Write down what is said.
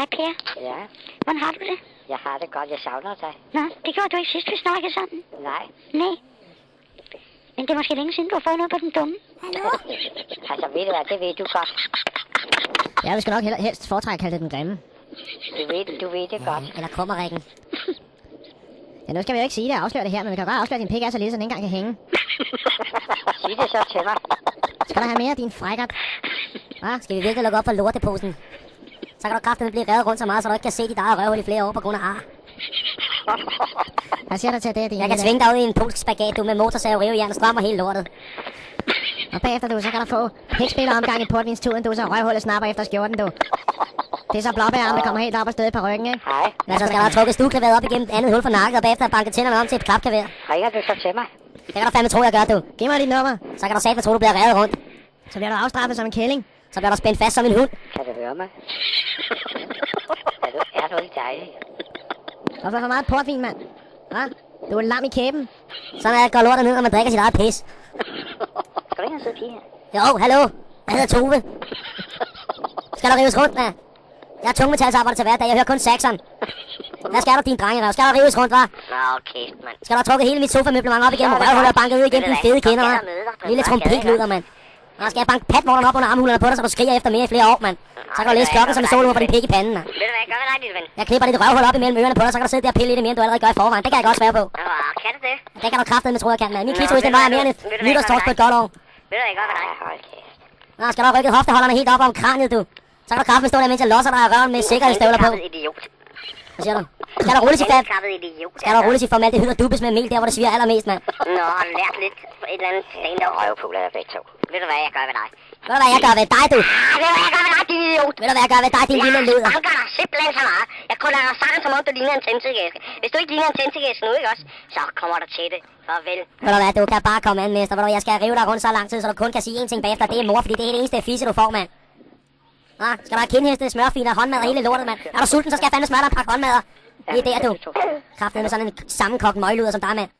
Hej, Per. Ja, Hvordan har du det? jeg har det godt. Jeg savner dig. Nå, det gjorde du ikke sidst, vi snakkede sammen. Nej. Nej. Men det er måske længe siden, du har fået noget på den dumme. Hallo? Altså, ved du hvad, det ved du godt. Ja, vi skal nok helst foretrække at kalde det den grimme. Du ved det godt. Eller kummerrækken. Ja, nu skal vi jo ikke sige det og afsløre det her, men vi kan godt afsløre, at din pik er så lille, så den ikke engang kan hænge. Sig det så til mig. Skal du have mere, din frækkert? Skal vi virkelig lukke op for lorteposen? Så kan du kraftedeme blive revet rundt så meget, så du ikke kan se dit eget røvhul i flere år på grund af ar. Hvad siger du til det, din Jeg kan tvinge dig ud i en polsk spagat, du med motorsav, rivejern, strøm og hele lortet. Og bagefter, du, så kan der få pikspilleromgang i portvinsturen, du, så røvhullet snapper efter skjorten, du. Det er så blåbærarmen, der kommer helt op og støde på ryggen, ikke? Hej. Men så skal der have trukket stueklaveret op igennem et andet hul for nakken, og bagefter banket tænderne om til et klapklavær. Ringer du så til mig? Det kan du fandme tro, jeg gør, du. Giv mig dit nummer. Så kan du satme tro, du bliver revet rundt. Så bliver du afstraffet som en kælling. Så bliver du spændt fast som en hund. Kan du høre mig? Er du ikke dejlig? Hvorfor for meget portvin, mand? Hva? Du er lam i kæben. Sådan er det går lortet ned, når man drikker sit eget pis. Skal du ikke have sød pige her? Jo, hallo. Jeg hedder Tove. Skal du rives rundt, da? Jeg er tungmetalsarbejder til hverdag. Jeg hører kun saxon. Hvad skal du, din drengerøv? Skal du rives rundt, hva'? Nå, kæft, mand. Skal du have trukket hele mit sofamøblement op igennem røvhullet og banket ud igennem dine fede kinder, hva'? Lille trompetluder, mand. Nå, skal jeg banke patvorterne op under armhulerne på dig, så du skriger efter mere i flere år, mand. Så kan du læse klokken som en solur for din pik i panden, mand. Ved du hvad, jeg gør med dig, lille ven? Jeg klipper dit røvhul op imellem ørerne på dig, så kan du sidde der og pille lidt mere, end du allerede gør i forvejen. Det kan jeg godt svære på. Kan du det? Det kan du kraftedeme tro, jeg kan, mand. Min klitoris, den vejer mere end et nytårstors på et godt år. Ved du hvad, jeg gør med dig? Hold kæft. Nå, skal du have rykket hofteholderne helt op om kraniet, du. Så kan du kraftedeme stå der, mens jeg losser dig af røven med sikkerhedsstøvler på. Idiot. Hvad siger du? Skal der rulles i fat? Idiot. Skal der rulles i formaldehyd og dubbes med mel der, hvor det sviger allermest, mand? Nå, har du lært lidt på et eller andet stand og røvfugl af begge to. Ved du hvad, jeg gør ved dig? Ved du hvad jeg gør ved dig, du? Ved du hvad, jeg gør ved dig, din idiot? Ved du hvad jeg gør ved dig, din lille luder? Jeg banker dig simpelthen så meget. Jeg kunder dig sammen, som om du ligner en tændstikkæske. Hvis du ikke ligner en tændstikkæske nu, ikke også? Så kommer du til det. Farvel. Ved du hvad, du kan bare komme an, mester. Ved du, jeg skal rive dig rundt så lang tid, så du kun kan sige én ting bagefter. Det er mor, fordi det er det eneste fisse, du får, mand. Skal der have kindheste, smørfiner, håndmad og hele lortet, mand? Er du sulten, så skal jeg fandme smøre dig en pakke håndmadder. Det er der, du. Kraftedeme med sådan en sammenkogt møgluder som dig, mand.